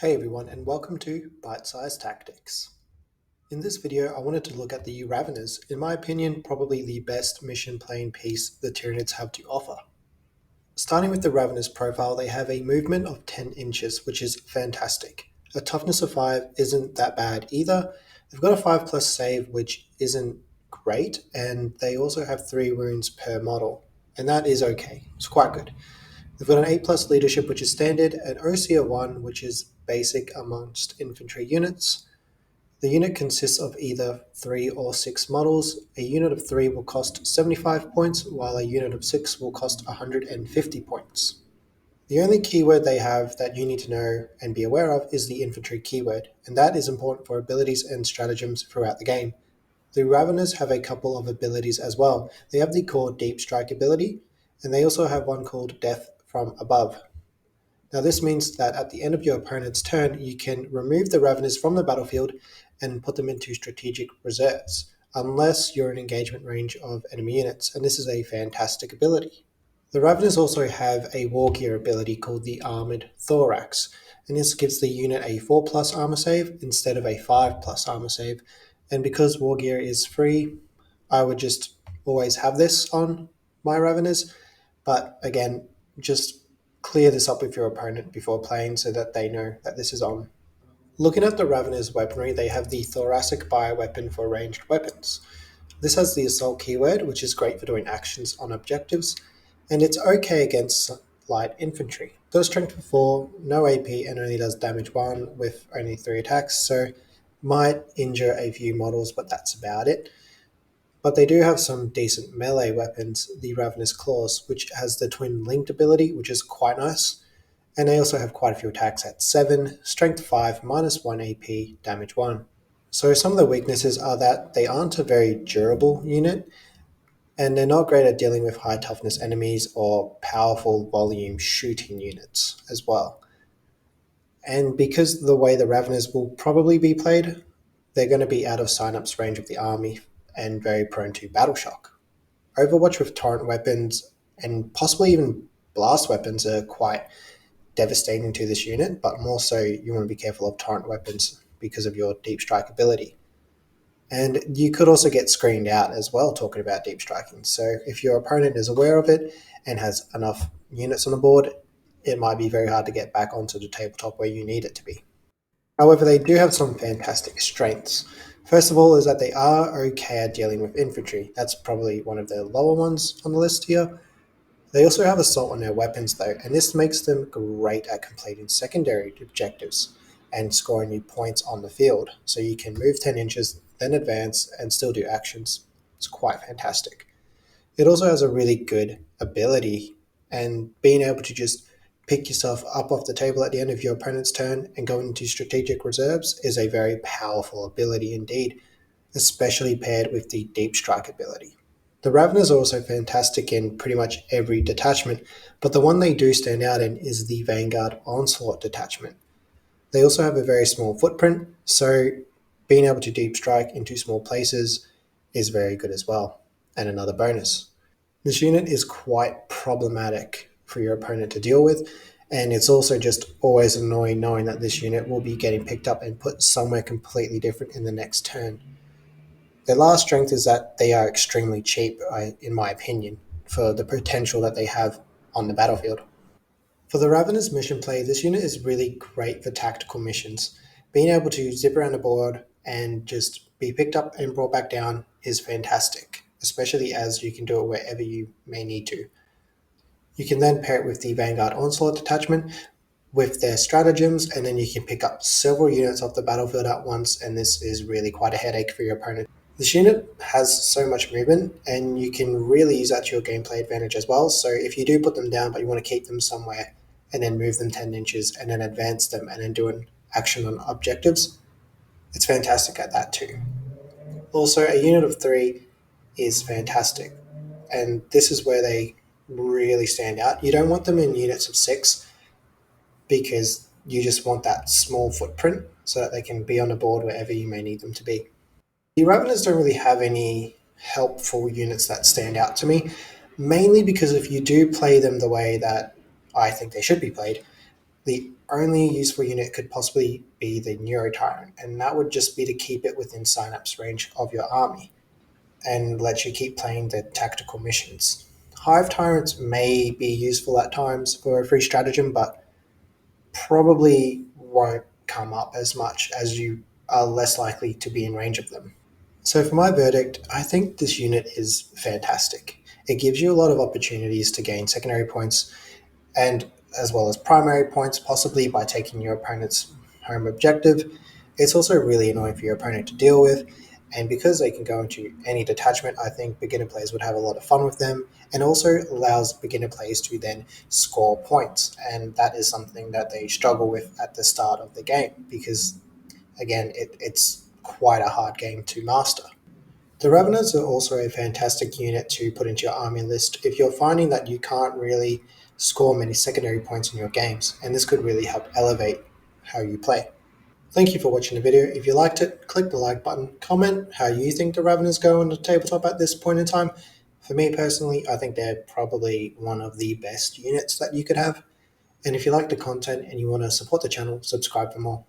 Hey everyone, and welcome to Bite Size Tactics. In this video, I wanted to look at the Raveners, in my opinion, probably the best mission playing piece the Tyranids have to offer. Starting with the Raveners profile, they have a movement of 10 inches, which is fantastic. A toughness of 5 isn't that bad either. They've got a 5 plus save, which isn't great, and they also have 3 wounds per model, and that is okay. It's quite good. They've got an A plus leadership, which is standard, an OC of 1, which is basic amongst infantry units. The unit consists of either 3 or 6 models. A unit of 3 will cost 75 points, while a unit of 6 will cost 150 points. The only keyword they have that you need to know and be aware of is the infantry keyword, and that is important for abilities and stratagems throughout the game. The Raveners have a couple of abilities as well. They have the core Deep Strike ability, and they also have one called Death from Above. Now this means that at the end of your opponent's turn, you can remove the Raveners from the battlefield and put them into strategic reserves, unless you're in engagement range of enemy units, and this is a fantastic ability. The Raveners also have a war gear ability called the Armored Thorax, and this gives the unit a 4 plus armor save instead of a 5 plus armor save, and because war gear is free, I would just always have this on my Raveners, but again, just clear this up with your opponent before playing so that they know that this is on. Looking at the Raveners' weaponry, they have the Thoracic bioweapon for ranged weapons. This has the Assault keyword, which is great for doing actions on objectives, and it's okay against light infantry. Got a strength of 4, no AP, and only does damage 1 with only 3 attacks, so might injure a few models, but that's about it. But they do have some decent melee weapons, the Ravenous Claws, which has the Twin Linked ability, which is quite nice. And they also have quite a few attacks at 7, Strength 5, minus 1 AP, damage 1. So some of the weaknesses are that they aren't a very durable unit, and they're not great at dealing with high toughness enemies or powerful volume shooting units as well. And because the way the Raveners will probably be played, they're going to be out of signups range of the army and very prone to battle shock. Overwatch with torrent weapons and possibly even blast weapons are quite devastating to this unit, but more so you want to be careful of torrent weapons because of your deep strike ability. And you could also get screened out as well talking about deep striking. So if your opponent is aware of it and has enough units on the board, it might be very hard to get back onto the tabletop where you need it to be. However, they do have some fantastic strengths. First of all is that they are okay at dealing with infantry. That's probably one of the lower ones on the list here. They also have assault on their weapons though, and this makes them great at completing secondary objectives and scoring you points on the field. So you can move 10 inches, then advance, and still do actions. It's quite fantastic. It also has a really good ability, and being able to just pick yourself up off the table at the end of your opponent's turn and go into strategic reserves is a very powerful ability indeed, especially paired with the deep strike ability. The Raveners are also fantastic in pretty much every detachment, but the one they do stand out in is the Vanguard Onslaught detachment. They also have a very small footprint, so being able to deep strike into small places is very good as well, and another bonus. This unit is quite problematic for your opponent to deal with, and it's also just always annoying knowing that this unit will be getting picked up and put somewhere completely different in the next turn. Their last strength is that they are extremely cheap, in my opinion, for the potential that they have on the battlefield. For the Ravenous mission play, this unit is really great for tactical missions. Being able to zip around the board and just be picked up and brought back down is fantastic, especially as you can do it wherever you may need to. You can then pair it with the Vanguard Onslaught detachment with their stratagems, and then you can pick up several units off the battlefield at once, and this is really quite a headache for your opponent. This unit has so much movement, and you can really use that to your gameplay advantage as well. So if you do put them down, but you want to keep them somewhere, and then move them 10 inches, and then advance them, and then do an action on objectives, it's fantastic at that too. Also, a unit of 3 is fantastic, and this is where they really stand out. You don't want them in units of 6 because you just want that small footprint so that they can be on the board wherever you may need them to be. The Raveners don't really have any helpful units that stand out to me, mainly because if you do play them the way that I think they should be played, the only useful unit could possibly be the Neurotyrant, and that would just be to keep it within Synapse range of your army and let you keep playing the tactical missions. Hive Tyrants may be useful at times for a free stratagem, but probably won't come up as much as you are less likely to be in range of them. So for my verdict, I think this unit is fantastic. It gives you a lot of opportunities to gain secondary points and as well as primary points, possibly by taking your opponent's home objective. It's also really annoying for your opponent to deal with, and because they can go into any detachment, I think beginner players would have a lot of fun with them, and also allows beginner players to then score points, and that is something that they struggle with at the start of the game because, again, it's quite a hard game to master. The Raveners are also a fantastic unit to put into your army list if you're finding that you can't really score many secondary points in your games, and this could really help elevate how you play. Thank you for watching the video. If you liked it, click the like button, comment how you think the Raveners go on the tabletop at this point in time. For me personally, I think they're probably one of the best units that you could have. And if you like the content and you want to support the channel, subscribe for more.